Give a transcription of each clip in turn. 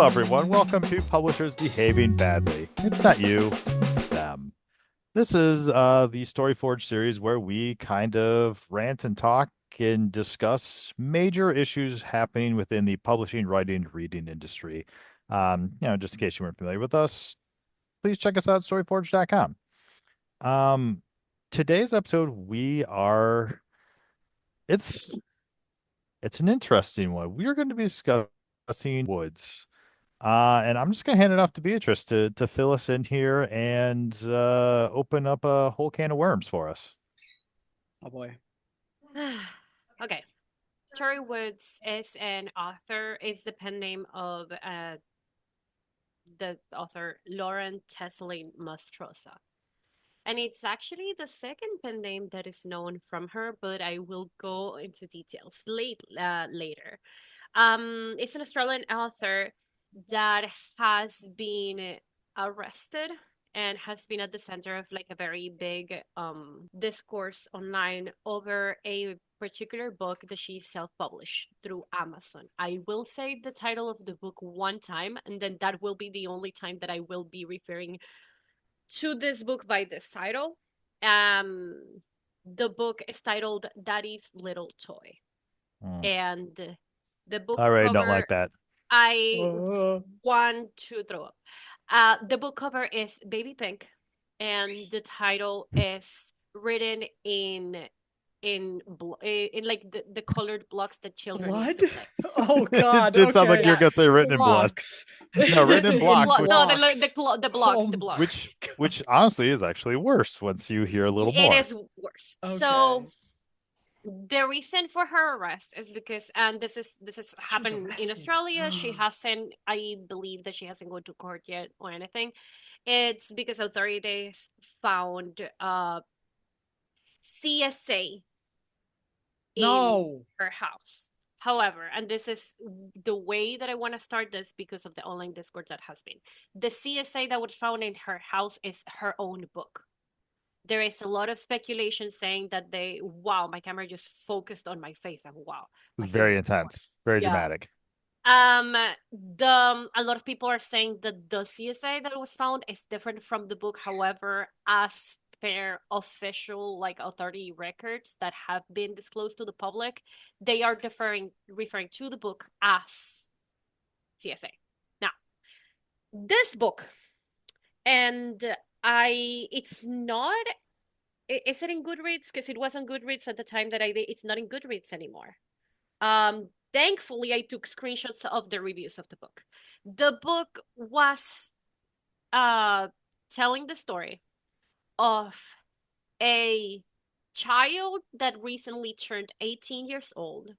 everyone. Welcome to Publishers Behaving Badly. It's not you, it's them. This is the Storyforge series where we kind of rant and talk and discuss major issues happening within the publishing, writing, reading industry. Just in case you weren't familiar with us, please check us out at storyforge.com. Today's episode, it's it's an interesting one. We are going to be discussing Woods. And I'm just gonna hand it off to Beatrice to fill us in here and open up a whole can of worms for us. Oh boy. Okay. Tori Woods is an author, is the pen name of the author Lauren Tesolin-Mastrosa. And it's actually the second pen name that is known from her, but I will go into details later. It's an Australian author that has been arrested and has been at the center of like a very big discourse online over a particular book that she self-published through Amazon. I will say the title of the book one time, and then that will be the only time that I will be referring to this book by this title. The book is titled Daddy's Little Toy. And the book All right, cover, don't like that. I want to throw up. The book cover is baby pink, and the title is written in like the colored blocks that children use Blood? to play. Oh God. It sounds like okay. you're gonna say written in blood. Blocks. No, written in blocks. No, Blocks. the blocks, Oh the blocks. Which honestly is actually worse once you hear a little more. It is worse. Okay. So the reason for her arrest is because, and this is happened in Australia. She hasn't, I believe that she hasn't gone to court yet or anything. It's because authorities found CSA in her house. However, and this is the way that I want to start this because of the online discourse that has been. The CSA that was found in her house is her own book. There is a lot of speculation saying that wow, my camera just focused on my face, and wow. It was very intense, very dramatic. A lot of people are saying that the CSA that was found is different from the book. However, as per official like authority records that have been disclosed to the public, they are referring to the book as CSA. Now, this book, and it's not, is it in Goodreads? Because it was on Goodreads at the time that I did. It's not in Goodreads anymore. Thankfully, I took screenshots of the reviews of the book. The book was telling the story of a child that recently turned 18 years old.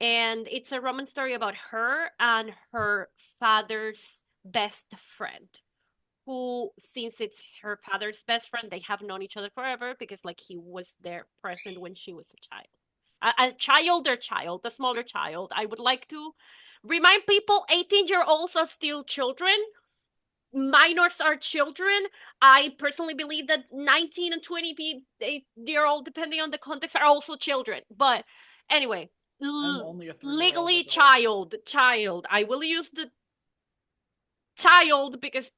And it's a romance story about her and her father's best friend, who, since it's her father's best friend, they have known each other forever because like he was there present when she was a child. A smaller child. I would like to remind people 18-year-olds are still children. Minors are children. I personally believe that 19 and 20-year-old, depending on the context, are also children. But anyway, legally child. I will use the child because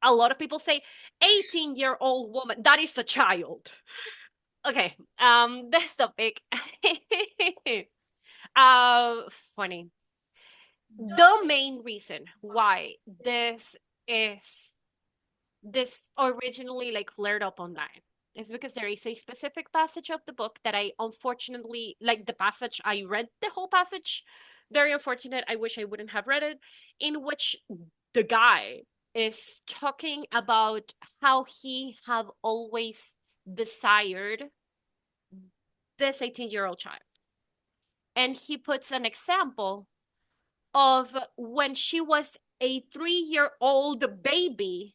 a lot of people say 18-year-old woman. That is a child. Okay, this topic. Funny. The main reason why this originally like flared up online is because there is a specific passage of the book that I unfortunately, like the passage, I read the whole passage. Very unfortunate. I wish I wouldn't have read it, in which the guy is talking about how he have always desired this 18-year-old child. And he puts an example of when she was a 3-year-old baby,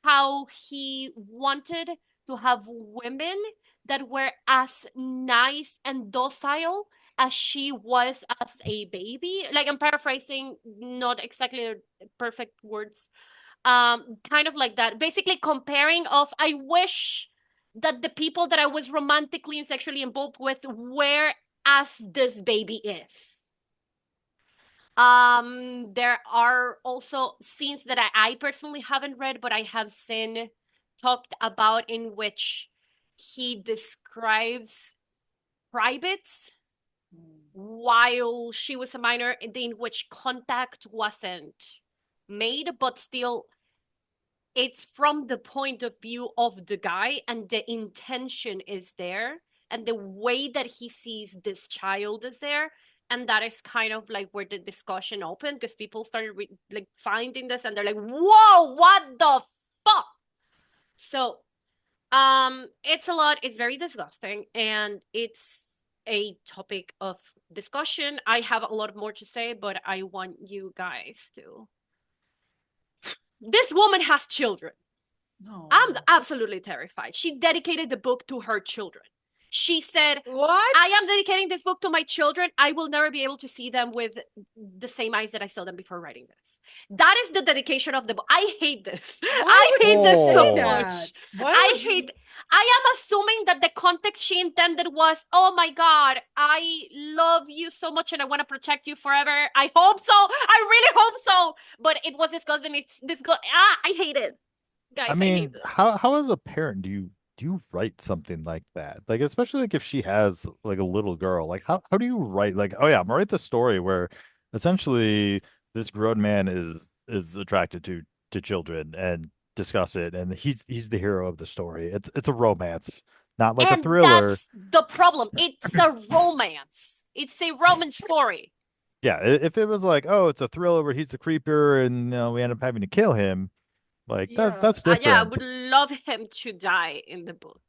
how he wanted to have women that were as nice and docile as she was as a baby. Like, I'm paraphrasing, not exactly perfect words. Kind of like that. Basically comparing of, I wish that the people that I was romantically and sexually involved with were as this baby is. There are also scenes that I personally haven't read, but I have seen talked about in which he describes privates while she was a minor, in which contact wasn't made, but still it's from the point of view of the guy and the intention is there and the way that he sees this child is there, and that is kind of like where the discussion opened because people started like finding this and they're like, whoa, what the fuck. So it's a lot, it's very disgusting, and it's a topic of discussion. I have a lot more to say, but I want you guys to, this woman has children. No. I'm absolutely terrified. She dedicated the book to her children. She said, What? I am dedicating this book to my children. I will never be able to see them with the same eyes that I saw them before writing this. That is the dedication of the book. I hate this. I hate this so much. I hate. I am assuming that the context she intended was, oh my God, I love you so much and I want to protect you forever. I hope so. I really hope so. But it was disgusting. It's disgusting. I hate it. Guys, I I hate mean, this. how as a parent do you write something like that? Like, especially like if she has like a little girl, like how do you write like, oh yeah, I'm gonna write the story where essentially this grown man is attracted to children and discuss it, and he's the hero of the story. It's a romance, not like a And thriller. that's the problem. It's a romance. It's a romance story. Yeah, if it was like, oh, it's a thriller where he's the creeper and we end up having to kill him, like Yeah. that's Yeah, I different. would love him to die in the book.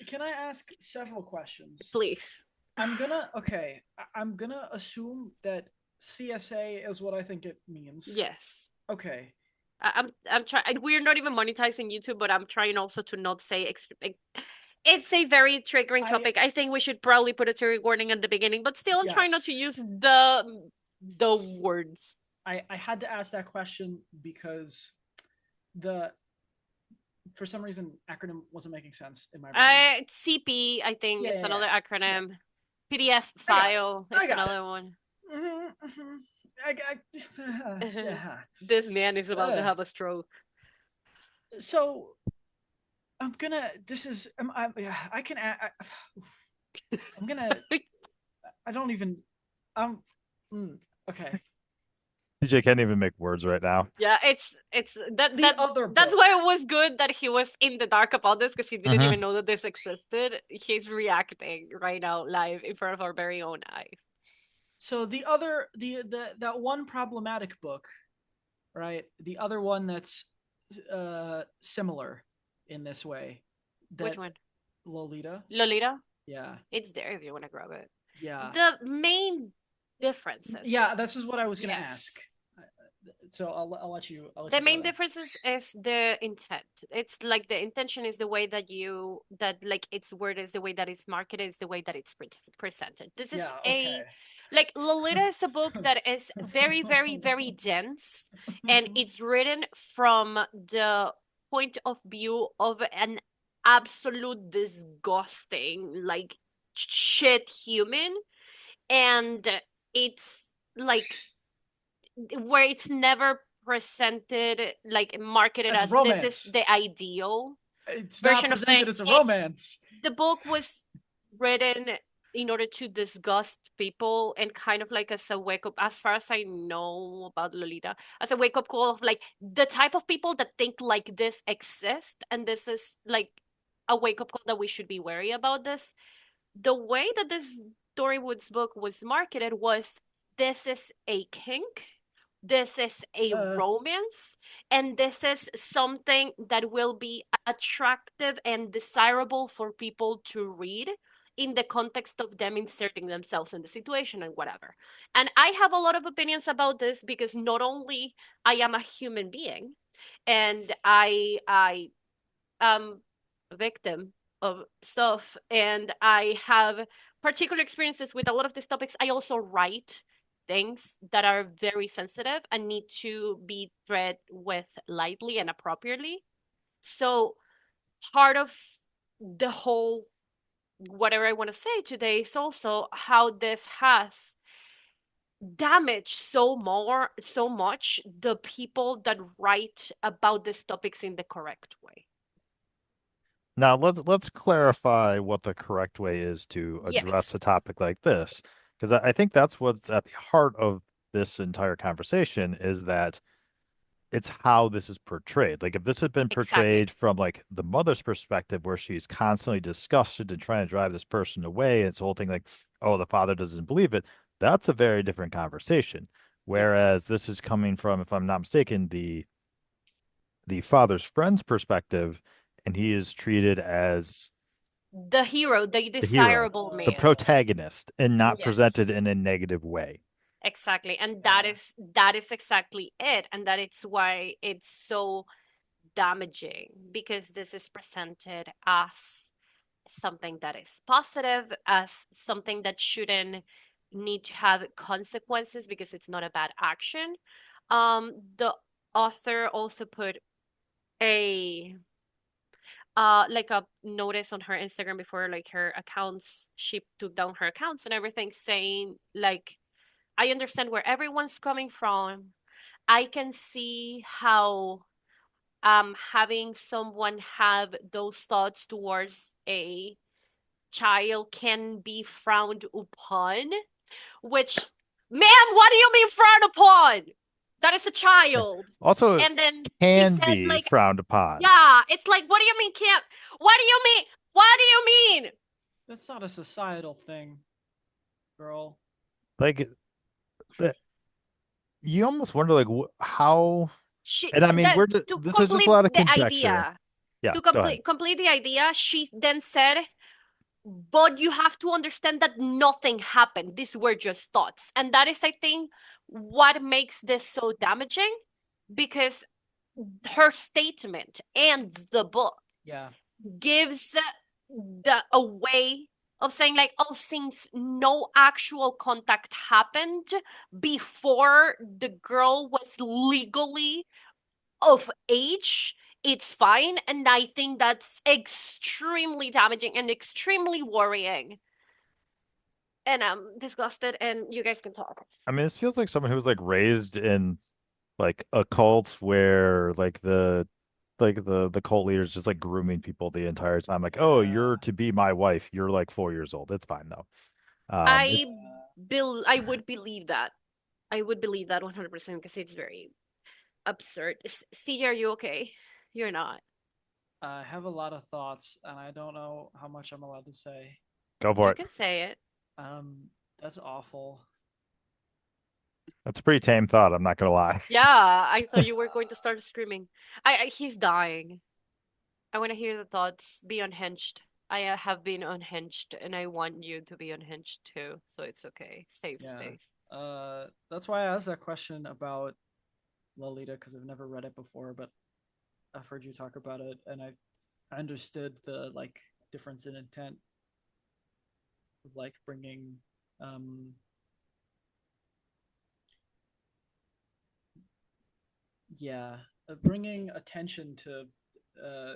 Can I ask several questions? Please. I'm gonna assume that CSA is what I think it means. Yes. Okay. I'm trying. We're not even monetizing YouTube, but I'm trying also to not say. It's a very triggering topic. I think we should probably put a trigger warning at the beginning, but still, I'm trying not to use the words. I had to ask that question because the for some reason acronym wasn't making sense in my brain. CP, I think, is another Yeah. acronym. PDF file is another one. Mm-hmm, mm-hmm. Yeah. This man is about to have a stroke. So I'm gonna. This is. I can. I'm gonna. I don't even. Okay. TJ can't even make words right now. Yeah, it's that The other that's book. why it was good that he was in the dark about this because he didn't Mm-hmm. even know that this existed. He's reacting right now live in front of our very own eyes. So the that one problematic book, right? The other one that's similar in this way. Which one? Lolita. Lolita? Yeah. It's there if you want to grab it. Yeah. The main differences. Yeah, this is what I was gonna ask. So I'll let you. The main differences is the intent. It's like the intention is the way that like its word is the way that it's marketed, is the way that it's presented. This is like Lolita is a book that is very, very, very dense, and it's written from the point of view of an absolute disgusting, like shit human, and it's like where it's never presented like marketed as this is the ideal version of things. It's a romance. The book was written in order to disgust people and kind of like as a wake up, as far as I know about Lolita, as a wake up call of like the type of people that think like this exist, and this is like a wake up call that we should be wary about this. The way that this Tori Woods book was marketed was, this is a kink, this is a romance, and this is something that will be attractive and desirable for people to read in the context of them inserting themselves in the situation and whatever. And I have a lot of opinions about this because not only I am a human being and I am a victim of stuff and I have particular experiences with a lot of these topics, I also write things that are very sensitive and need to be read with lightly and appropriately. So part of the whole whatever I want to say today is also how this has damage so much the people that write about these topics in the correct way. Now let's clarify what the correct way is to address a Yes, topic like this, because I think that's what's at the heart of this entire conversation is that it's how this is portrayed. Like if this had been exactly. portrayed from like the mother's perspective, where she's constantly disgusted and trying to drive this person away, and it's the whole thing like, oh, the father doesn't believe it. That's a very different conversation. Whereas Yes. this is coming from, if I'm not mistaken, the father's friend's perspective, and he is treated as The hero, the the hero, desirable the man. protagonist, and not presented Yes. in a negative way. Exactly. And Yeah. that is exactly it. And that it's why it's so damaging, because this is presented as something that is positive, as something that shouldn't need to have consequences because it's not a bad action. The author also put a like a notice on her Instagram before like her accounts, she took down her accounts and everything, saying like, I understand where everyone's coming from. I can see how having someone have those thoughts towards a child can be frowned upon, which, ma'am, what do you mean frowned upon? That is a Yeah. child. Also, And then he can said be like, frowned upon. yeah, it's like, what do you mean can't? What do you mean? What do you mean? That's not a societal thing, girl. Like the, you almost wonder like how. She And I mean, that to this is just a complete lot of the conjecture. idea, Yeah, to go ahead. complete the idea, she then said, but you have to understand that nothing happened. These were just thoughts. And that is, I think, what makes this so damaging, because her statement and the book Yeah. gives the a way of saying like, oh, since no actual contact happened before the girl was legally of age, it's fine. And I think that's extremely damaging and extremely worrying. And I'm disgusted, and you guys can talk. I mean, this feels like someone who was like raised in like a cult where like the cult leaders just like grooming people the entire time. Like, oh, Yeah. you're to be my wife. You're like 4 years old. It's fine though. It, I I would believe that. I would believe that 100% because it's very absurd. See, are you okay? You're not. I have a lot of thoughts, and I don't know how much I'm allowed to say. go for You it. can say it. That's awful. That's a pretty tame thought. I'm not gonna lie. Yeah, I thought you were going to start screaming. He's dying. I want to hear the thoughts. Be unhinged. I have been unhinged, and I want you to be unhinged too. So it's okay. Safe Yeah. space. That's why I asked that question about Lolita, because I've never read it before, but I've heard you talk about it, and I understood the like difference in intent of like bringing yeah, bringing attention uh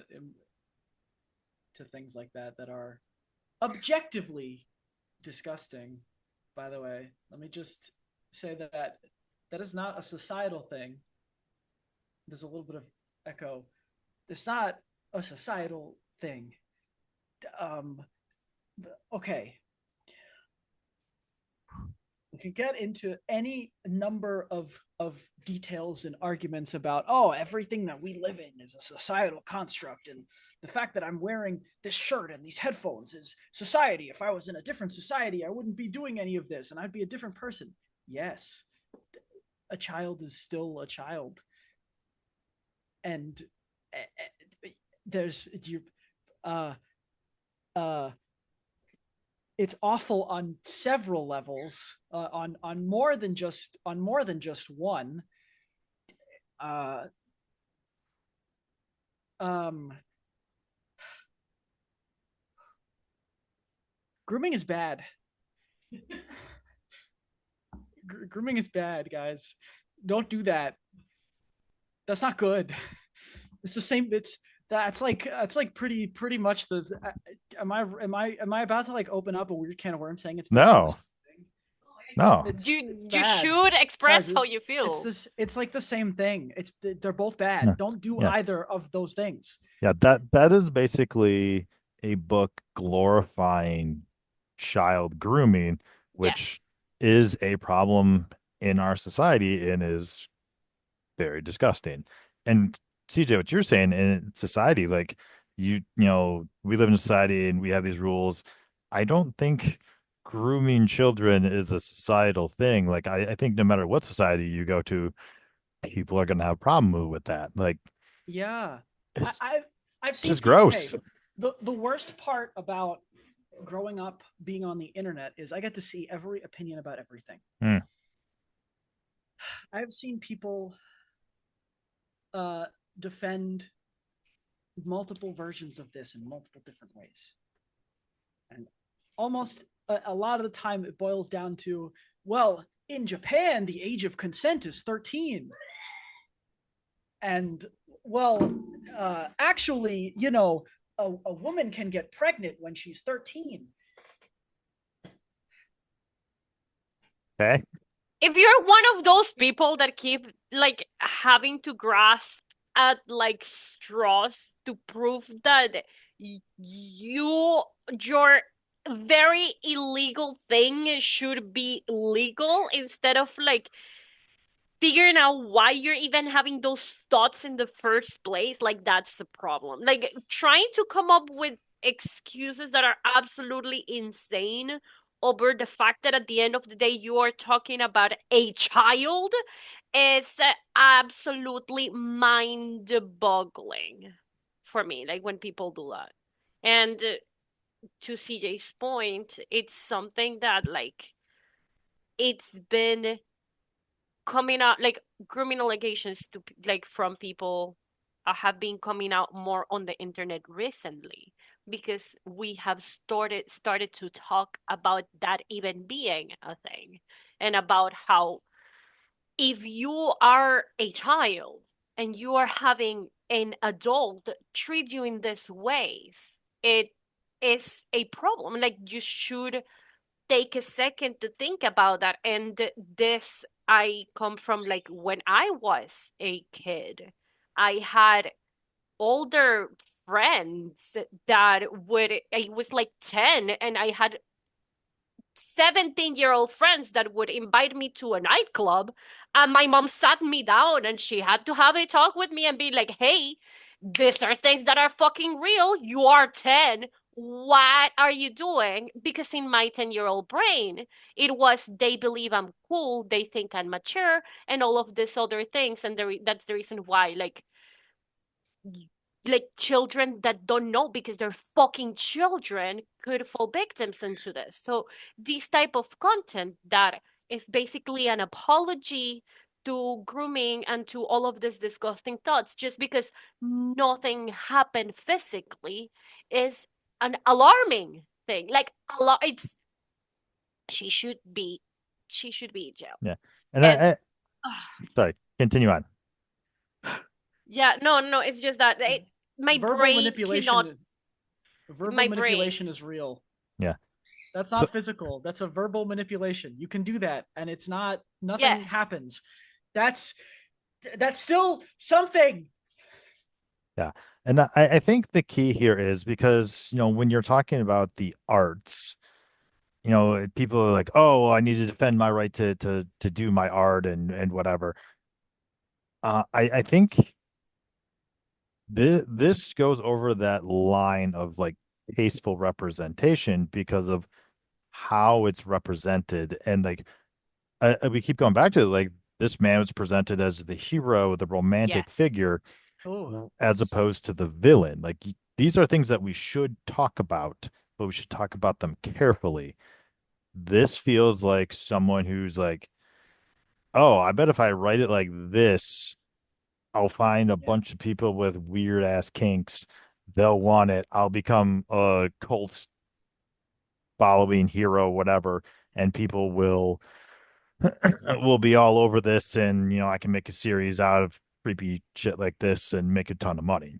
to things like that that are objectively disgusting. By the way, let me just say that that is not a societal thing. There's a little bit of echo. It's not a societal thing. Um, okay, we can get into any number of details and arguments about, oh, everything that we live in is a societal construct, and the fact that I'm wearing this shirt and these headphones is society. If I was in a different society, I wouldn't be doing any of this, and I'd be a different person. Yes, a child is still a child, and there's you uh uh it's awful on several levels, on more than just one. uh um Grooming is bad. Grooming is bad, guys. Don't do that. That's not good. It's the same. That's like pretty much the. Am I about to like open up a weird can of worms saying it's basically the No, same thing? No. It's You bad, should express guys. how you It's feel. this. It's like the same thing. They're both bad. No. Don't do Yeah. either of those things. Yeah, that is basically a book glorifying child grooming, Yes. which is a problem in our society and is very disgusting. And CJ, what you're saying in society, like we live in a society and we have these rules. I don't think grooming children is a societal thing. Like I think no matter what society you go to, people are gonna have a problem with that. Like Yeah, I, it's I've I've seen just people. Okay, gross. the worst part about growing up being on the internet is I get to see every opinion about everything. Hmm. I've seen people uh, defend multiple versions of this in multiple different ways, and almost a lot of the time it boils down to, well, in Japan the age of consent is 13, and well, actually, a woman can get pregnant when she's 13. Okay. If you're one of those people that keep like having to grasp at like straws to prove that your very illegal thing should be legal instead of like figuring out why you're even having those thoughts in the first place, like that's the problem. Like trying to come up with excuses that are absolutely insane over the fact that at the end of the day you are talking about a child is absolutely mind-boggling for me, like when people do that. And to CJ's point, it's something that like it's been coming out like grooming allegations to like from people have been coming out more on the internet recently because we have started to talk about that even being a thing, and about how if you are a child and you are having an adult treat you in these ways, it is a problem. Like you should take a second to think about that. And this, I come from like when I was a kid, I had older friends that would, I was like 10 and I had 17-year-old friends that would invite me to a nightclub, and my mom sat me down and she had to have a talk with me and be like, hey, these are things that are fucking real. You are 10. What are you doing? Because in my 10-year-old brain, it was they believe I'm cool, they think I'm mature, and all of these other things. And that's the reason why, like children that don't know because they're fucking children could fall victims into this. So this type of content that is basically an apology to grooming and to all of these disgusting thoughts just because nothing happened physically is an alarming thing. Like it's she should be she should be in jail. Yeah. And And sorry, continue on. yeah, no, it's just that my verbal brain cannot manipulation verbal my brain. manipulation is real. Yeah. That's So not physical. That's a verbal manipulation. You can do that, and it's not. Nothing Yes. happens. That's that's still something. yeah. And I think the key here is because, when you're talking about the arts, people are like, oh, well, I need to defend my right to do my art and whatever. I think this goes over that line of like tasteful representation because of how it's represented. And like we keep going back to it, like this man was presented as the hero, the romantic Yes. figure, Oh, as opposed to the villain. Like these are things that we should talk about, but we should talk about them carefully. This feels like someone who's like, oh, I bet if I write it like this, I'll find a yeah. bunch of people with weird ass kinks. They'll want it. I'll become a cult following hero, whatever, and people will be all over this. And I can make a series out of creepy shit like this and make a ton of money.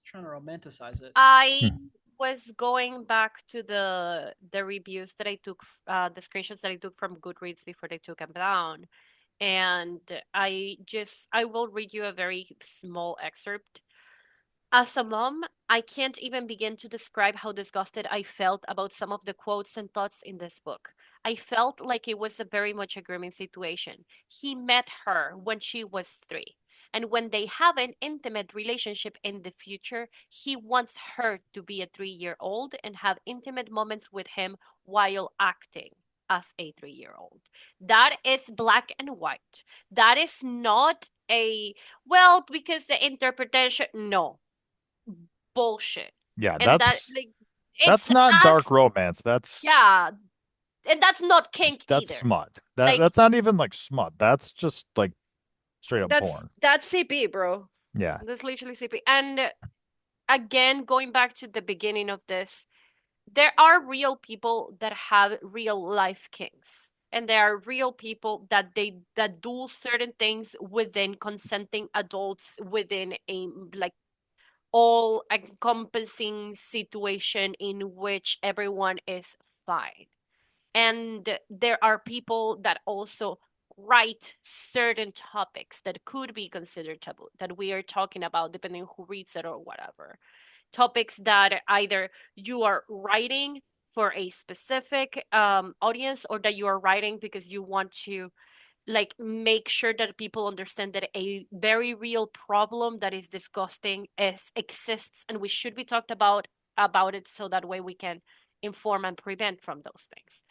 Trying to romanticize it. I Hmm. was going back to the reviews that I took, the screenshots that I took from Goodreads before they took them down, and I will read you a very small excerpt. As a mom, I can't even begin to describe how disgusted I felt about some of the quotes and thoughts in this book. I felt like it was a very much a grooming situation. He met her when she was 3. And when they have an intimate relationship in the future, he wants her to be a 3-year-old and have intimate moments with him while acting as a 3-year-old. That is black and white. That is not a, well, because the interpretation, no, bullshit. Yeah, And that, like, that's it's not dark as, romance. That's yeah, and that's not kink that's either. smut. Like, That's not even like smut. That's just like straight up porn. that's CP, bro. Yeah. That's literally CP. And again, going back to the beginning of this, there are real people that have real life kinks. And there are real people that do certain things within consenting adults within a, like, all encompassing situation in which everyone is fine. And there are people that also write certain topics that could be considered taboo that we are talking about, depending on who reads it or whatever. Topics that either you are writing for a specific audience, or that you are writing because you want to, like, make sure that people understand that a very real problem that is disgusting is exists, and we should be talked about it, so that way we can inform and prevent from those things.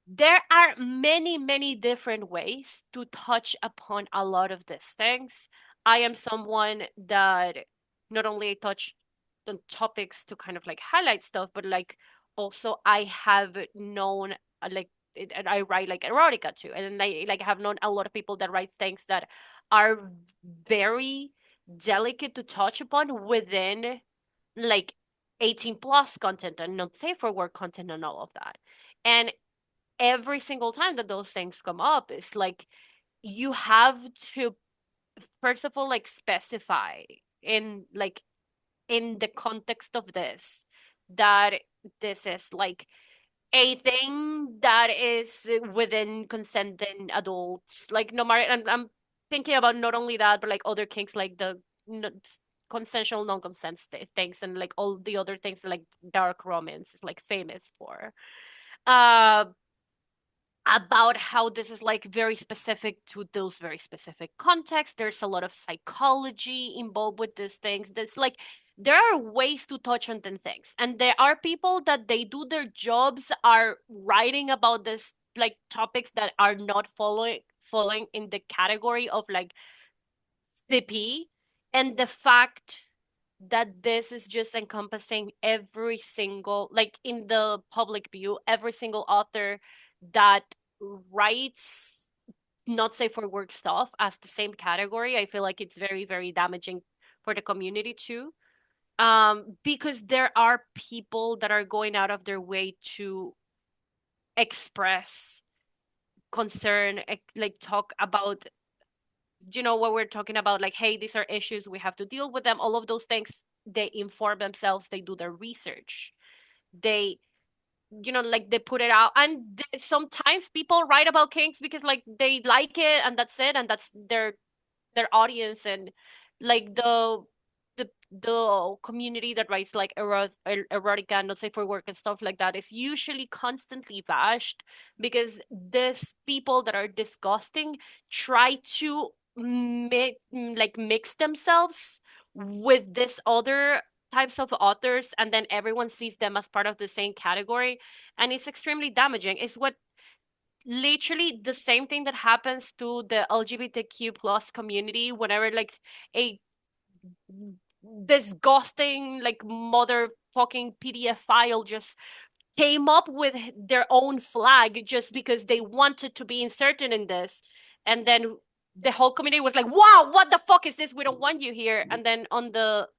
There are many, many different ways to touch upon a lot of these things. I am someone that not only touch on topics to kind of like highlight stuff, but like also I have known, like, and I write like erotica too, and I like have known a lot of people that write things that are very delicate to touch upon within, like, 18 plus content and not safe for work content and all of that. And every single time that those things come up, it's like you have to first of all, like, specify in, like, in the context of this, that this is like a thing that is within consenting adults, like, no matter, and I'm thinking about not only that, but like other kinks, like the no, consensual non-consent things, and like all the other things that, like, dark romance is like famous for. uh about how this is like very specific to those very specific contexts. There's a lot of psychology involved with these things. There's like, there are ways to touch on the things, and there are people that they do their jobs are writing about this, like, topics that are not following in the category of like CP, and the fact that this is just encompassing every single, like, in the public view, every single author that writes not safe for work stuff as the same category. I feel like it's very, very damaging for the community too. Because there are people that are going out of their way to express concern, like, talk about, what we're talking about, like, hey, these are issues, we have to deal with them, all of those things. They inform themselves, they do their research, they, like, they put it out. And sometimes people write about kinks because, like, they like it, and that's it, and that's their audience. And like the community that writes like erotica, not safe for work and stuff like that, is usually constantly bashed because these people that are disgusting try to mix themselves with this other types of authors, and then everyone sees them as part of the same category, and it's extremely damaging. It's what literally the same thing that happens to the LGBTQ plus community whenever, like, a disgusting, like, motherfucking PDF file just came up with their own flag just because they wanted to be inserted in this, and then the whole community was like, wow, what the fuck is this, we don't want you here. And then on the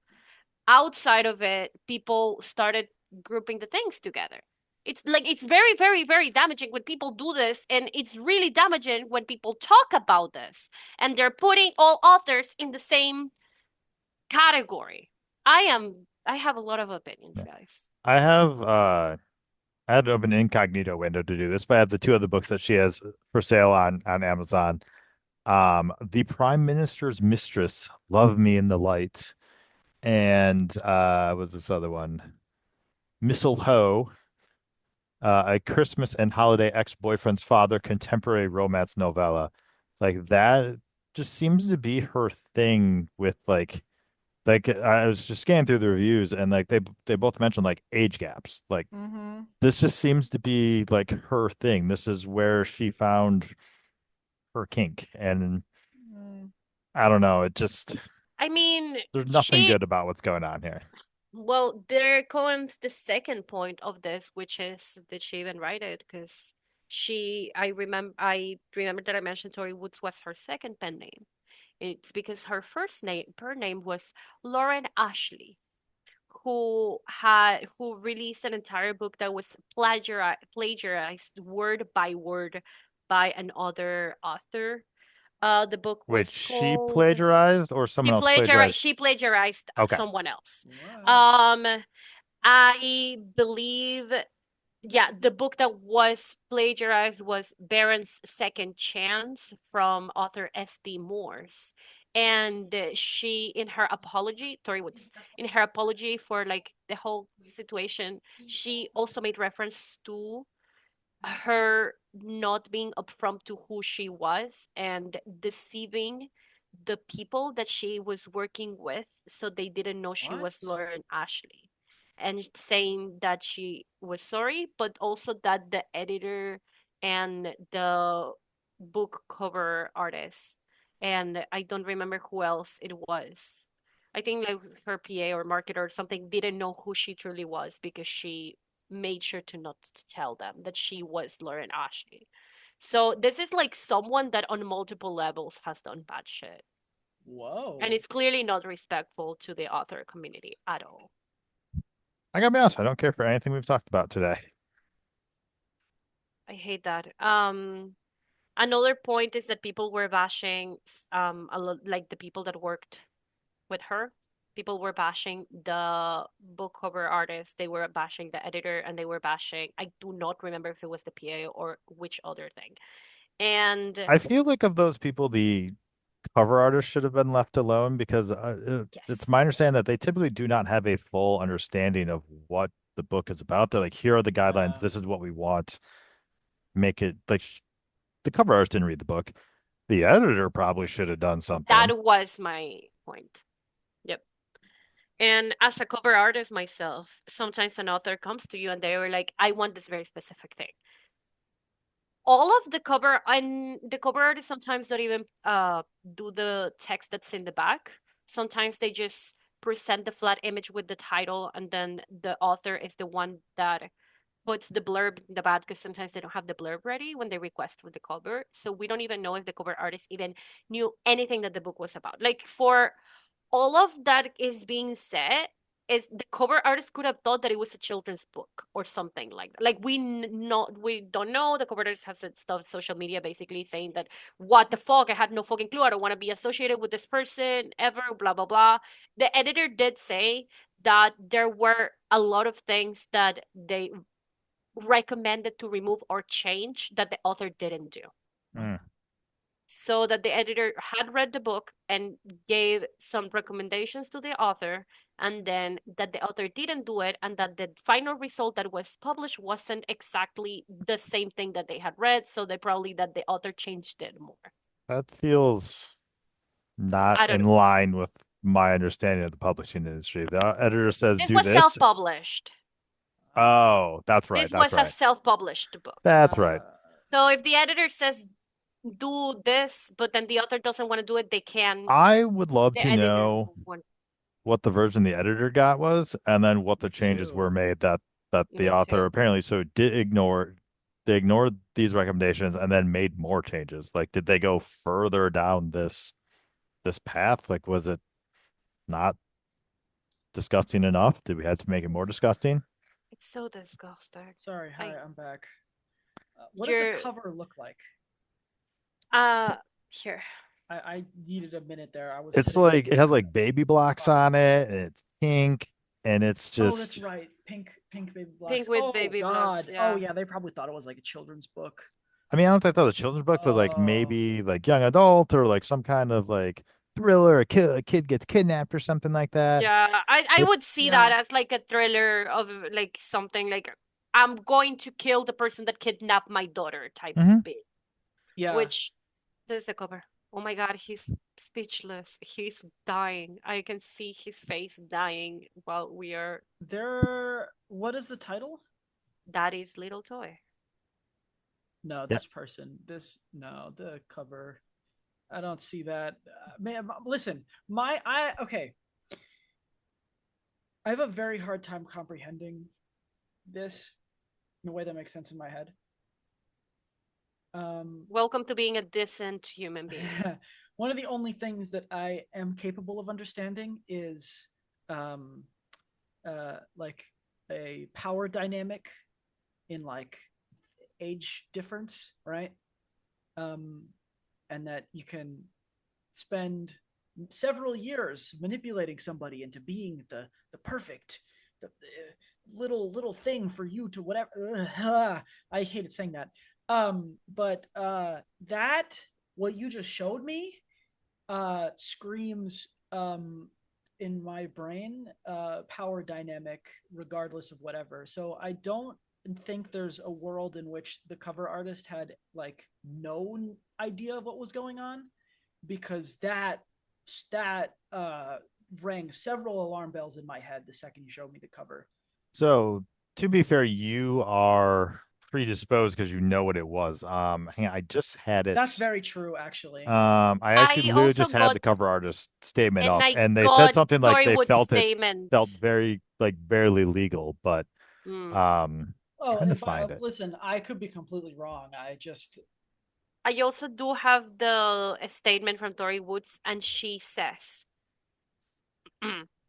outside of it, people started grouping the things together. It's like, it's very, very, very damaging when people do this, and it's really damaging when people talk about this and they're putting all authors in the same category. I am I have a lot of opinions, Yeah. guys. I have I had to open an incognito window to do this, but I have the two other books that she has for sale on Amazon. The Prime Minister's Mistress, Love Me in the Light, and what's this other one? Mistletoe, a Christmas and holiday ex-boyfriend's father contemporary romance novella. Like that just seems to be her thing with like I was just scanning through the reviews and like they both mentioned like age gaps. Like Mm-hmm. this just seems to be like her thing. This is where she found her kink. And Mm. I don't know, it just I mean, there's nothing she good about what's going on here. well, there comes the second point of this, which is did she even write it? Because I remember that I mentioned Tori Woods was her second pen name. It's because her name was Lauren Ashley, who released an entire book that was plagiarized word by word by another author. The book Wait, was she called plagiarized or someone else plagiarized? she plagiarized Okay. someone else. What? Um, I believe, yeah, the book that was plagiarized was Baron's Second Chance from author S.D. Morse. And she, in her apology, Tori Woods, in her apology for like the whole situation, she also made reference to her not being upfront to who she was and deceiving the people that she was working with so they didn't know she was What? Lauren Ashley, and saying that she was sorry but also that the editor and the book cover artist, and I don't remember who else it was, I think like her PA or marketer or something, didn't know who she truly was because she made sure to not tell them that she was Lauren Ashley. So this is like someone that on multiple levels has done bad shit. And Whoa. it's clearly not respectful to the author community at all. I gotta be honest, I don't care for anything we've talked about today. I hate that. Another point is that people were bashing a lot, like the people that worked with her. People were bashing the book cover artist, they were bashing the editor, and they were bashing, I do not remember if it was the PA or which other thing. And I feel like of those people, the cover artist should have been left alone because it's yes, my understanding that they typically do not have a full understanding of what the book is about. They're like, here are the guidelines. Yeah. This is what we want. Make it like the cover artist didn't read the book. The editor probably should have done something. that was my point. Yep. And as a cover artist myself, sometimes an author comes to you and they were like, I want this very specific thing. All of the cover and the cover artists sometimes don't even do the text that's in the back. Sometimes they just present the flat image with the title, and then the author is the one that puts the blurb in the back because sometimes they don't have the blurb ready when they request for the cover. So we don't even know if the cover artist even knew anything that the book was about. Like for all of that is being said, is the cover artist could have thought that it was a children's book or something like that. Like we don't know. The cover artist has said stuff social media basically saying that what the fuck, I had no fucking clue, I don't want to be associated with this person ever, blah blah blah. The editor did say that there were a lot of things that they recommended to remove or change that the author didn't do, Mm. so that the editor had read the book and gave some recommendations to the author, and then that the author didn't do it, and that the final result that was published wasn't exactly the same thing that they had read, so they probably that the author changed it more. That feels not I don't in know. line with my understanding of the publishing industry. The editor says This do was this. self-published. Oh, that's right. This That's was a right. self-published book. That's right. So if the editor says do this, but then the author doesn't want to do it, they can. I would love The to editor know want what the version the editor got was, and then what the Me changes were too. made that the me author too. apparently so did ignore. They ignored these recommendations and then made more changes. Like, did they go further down this path? Like, was it not disgusting enough? Did we have to make it more disgusting? It's so disgusting. Sorry. Hi, I I'm back. What does a you're cover look like? uh here. I needed a minute there. I was It's sitting like it has trying to like baby blocks process on my it, and thoughts. it's pink, and it's Oh, that's just. right. Pink baby Pink blocks. with Oh baby blocks. God. Oh Yeah. yeah, they probably thought it was like a children's book. I mean, I don't think that was a children's book, but like Oh maybe like young adult or like some kind of like thriller. A kid gets kidnapped or something like that. Yeah, I It, would see that yeah, as like a thriller of like something like I'm going to kill the person that kidnapped my daughter type mhm. bit. yeah. Which this is the cover. Oh my God, he's speechless. He's dying. I can see his face dying while we are There. What is the title? Daddy's little toy. No, Yeah. this person. This no, the cover. I don't see that. Man, listen. I okay. I have a very hard time comprehending this in a way that makes sense in my head. Um, Welcome to being a decent human being. one of the only things that I am capable of understanding is um, like a power dynamic in like age difference, right? Um, and that you can spend several years manipulating somebody into being the perfect the little thing for you to whatever. I hated saying that. But that what you just showed me screams in my brain power dynamic regardless of whatever. So I don't think there's a world in which the cover artist had like no idea of what was going on, because that rang several alarm bells in my head the second you showed me the cover. So to be fair, you are predisposed because you know what it was. Hang on, I just had That's it. very true, actually. I actually I literally also just had got the cover artist statement and up, I and they said got something like Tori they Woods' felt statement. very like barely legal, but Mm. Oh, trying to find it. listen, I could be completely wrong. I just I also do have the statement from Tori Woods, and she says,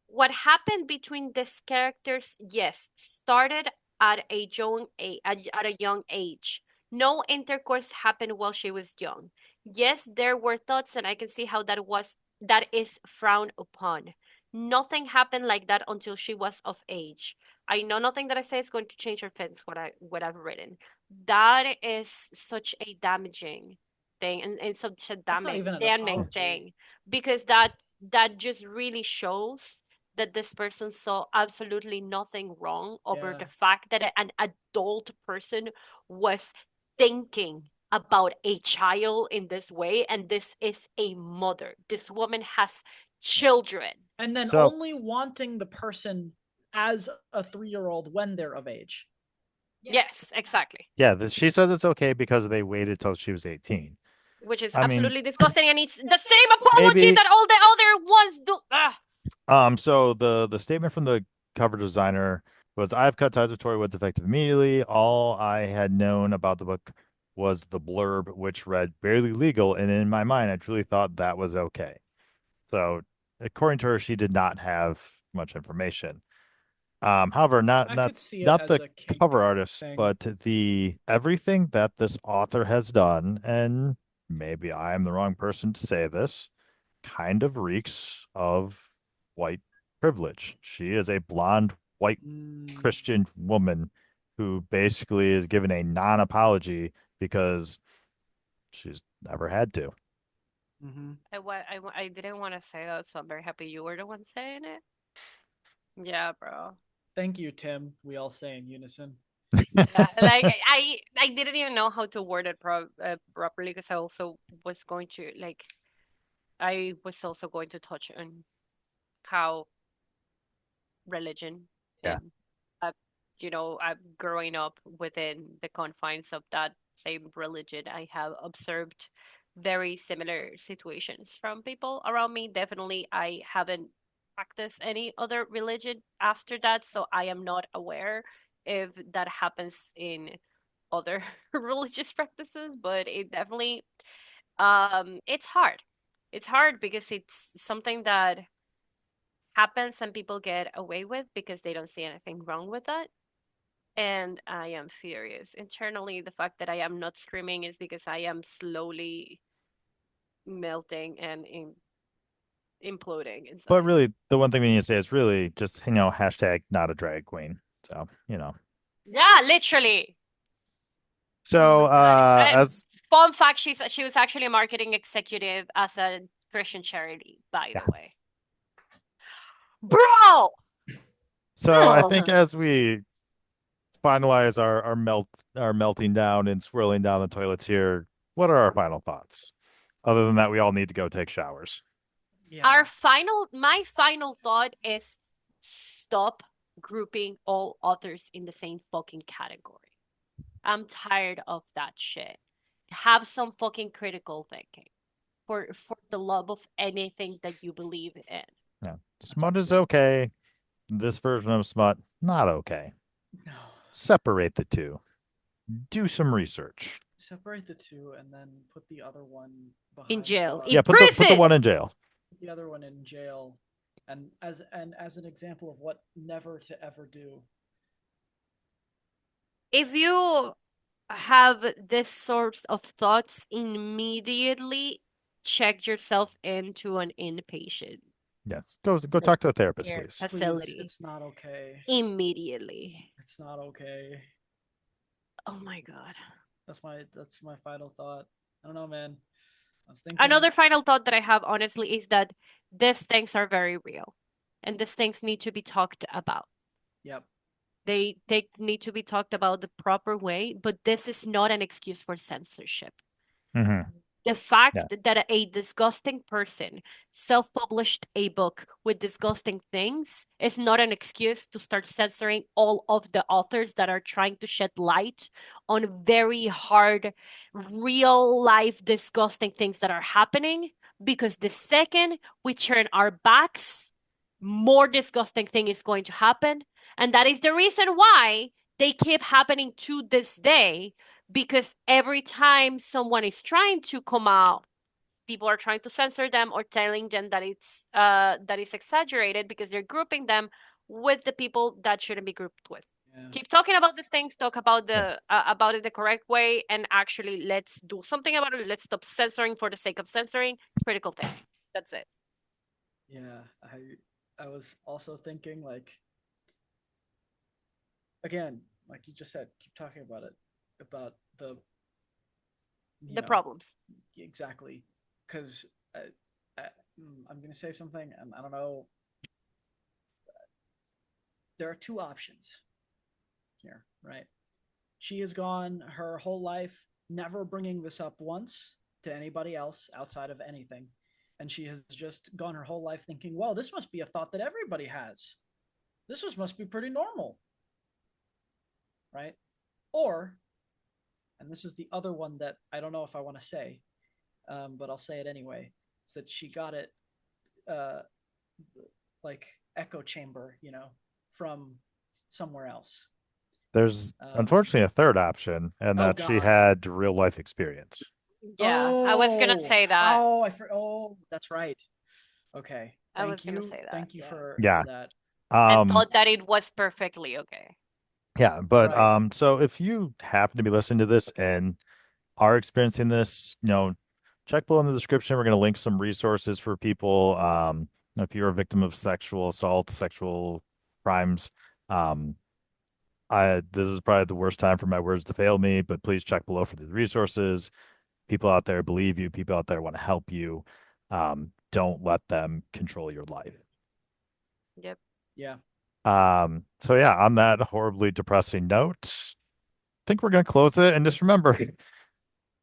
"What happened between these characters, yes, started at at a young age. No intercourse happened while she was young. Yes, there were thoughts, and I can see how that is frowned upon. Nothing happened like that until she was of age. I know nothing that I say is going to change her feelings. What I've written. That is such a damaging thing, and such a that's not even an damning apology. thing, because that just really shows that this person saw absolutely nothing wrong over Yeah. the fact that an adult person was thinking about a child in this way, and this is a mother. This woman has children. And then So only wanting the person as a 3-year-old when they're of age. Yes, exactly. yeah, she says it's okay because they waited till she was 18. Which is I mean, absolutely disgusting, and it's the same apology maybe that all the other ones do. Ah. so the statement from the cover designer was I've cut ties with Tori Woods effective immediately. All I had known about the book was the blurb, which read barely legal, and in my mind, I truly thought that was okay. So according to her, she did not have much information. However, not I not could see it not as the a kink cover artist, thing. but the everything that this author has done, and maybe I am the wrong person to say this, kind of reeks of white privilege. She is a blonde white Mm, Christian woman who basically is given a non-apology because she's never had to. mm-hmm. I didn't want to say that, so I'm very happy you were the one saying it. Yeah, bro. Thank you, Tim. We all say in unison. Yeah, like I didn't even know how to word it properly, because I also was going to like I was also going to touch on how religion Yeah. and uh, growing up within the confines of that same religion, I have observed very similar situations from people around me. Definitely, I haven't practiced any other religion after that, so I am not aware if that happens in other religious practices, but it definitely it's hard. It's hard because it's something that happens and people get away with because they don't see anything wrong with that. And I am furious. Internally, the fact that I am not screaming is because I am slowly melting and imploding inside. But really, the one thing we need to say is really just, hashtag not a drag queen. So, Yeah, literally. So, Oh my God. as Fun fact, she was actually a marketing executive as a Christian charity, by yeah. the way. Bro! So I think as we finalize our melting down and swirling down the toilets here, what are our final thoughts? Other than that, we all need to go take showers. Yeah. My final thought is stop grouping all authors in the same fucking category. I'm tired of that shit. Have some fucking critical thinking for the love of anything that you believe in. Yeah. Smut is okay. This version of smut, not okay. No. Separate the two. Do some research. Separate the two and then put the other one behind In jail. bars. In Put the prison! one in jail. Put the other one in jail, and as an example of what never to ever do. If you have this sort of thoughts, immediately check yourself into an inpatient Yes. Go talk to a therapist, care please. facility. Please, it's not okay. Immediately. It's not okay. Oh my God. That's my final thought. I don't know, man. I was thinking Another final thought that I have, honestly, is that these things are very real, and these things need to be talked about. Yep. They need to be talked about the proper way, but this is not an excuse for censorship. Mm-hmm. The fact Yeah. that a disgusting person self-published a book with disgusting things is not an excuse to start censoring all of the authors that are trying to shed light on very hard, real life, disgusting things that are happening. Because the second we turn our backs, more disgusting thing is going to happen. And that is the reason why they keep happening to this day, because every time someone is trying to come out, people are trying to censor them or telling them that it's exaggerated because they're grouping them with the people that shouldn't be grouped with. Yeah. Keep talking about these things, talk about about it the correct way, and actually let's do something about it. Let's stop censoring for the sake of censoring. Critical thinking. That's it. Yeah, I was also thinking, like, again, like you just said, keep talking about it, about the Problems. exactly, because I'm gonna say something, and I don't know. There are two options here, right? She has gone her whole life never bringing this up once to anybody else outside of anything. And she has just gone her whole life thinking, well, this must be a thought that everybody has. Must be pretty normal. Right? Or, and this is the other one that I don't know if I want to say, but I'll say it anyway, is that she got it like echo chamber, from somewhere else. There's unfortunately a third option, and that she had real life experience. Yeah, I was gonna say that. That's right. Okay. I was gonna say that. Thank you for that. And thought that it was perfectly okay. Yeah, but so if you happen to be listening to this and are experiencing this, check below in the description. We're going to link some resources for people. If you're a victim of sexual assault, sexual crimes, this is probably the worst time for my words to fail me, but please check below for these resources. People out there believe you. People out there want to help you. Don't let them control your life. Yep. Yeah. So yeah, on that horribly depressing note, I think we're gonna close it, and just remember,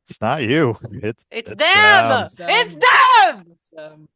it's not you. It's them. them. It's them. It's them.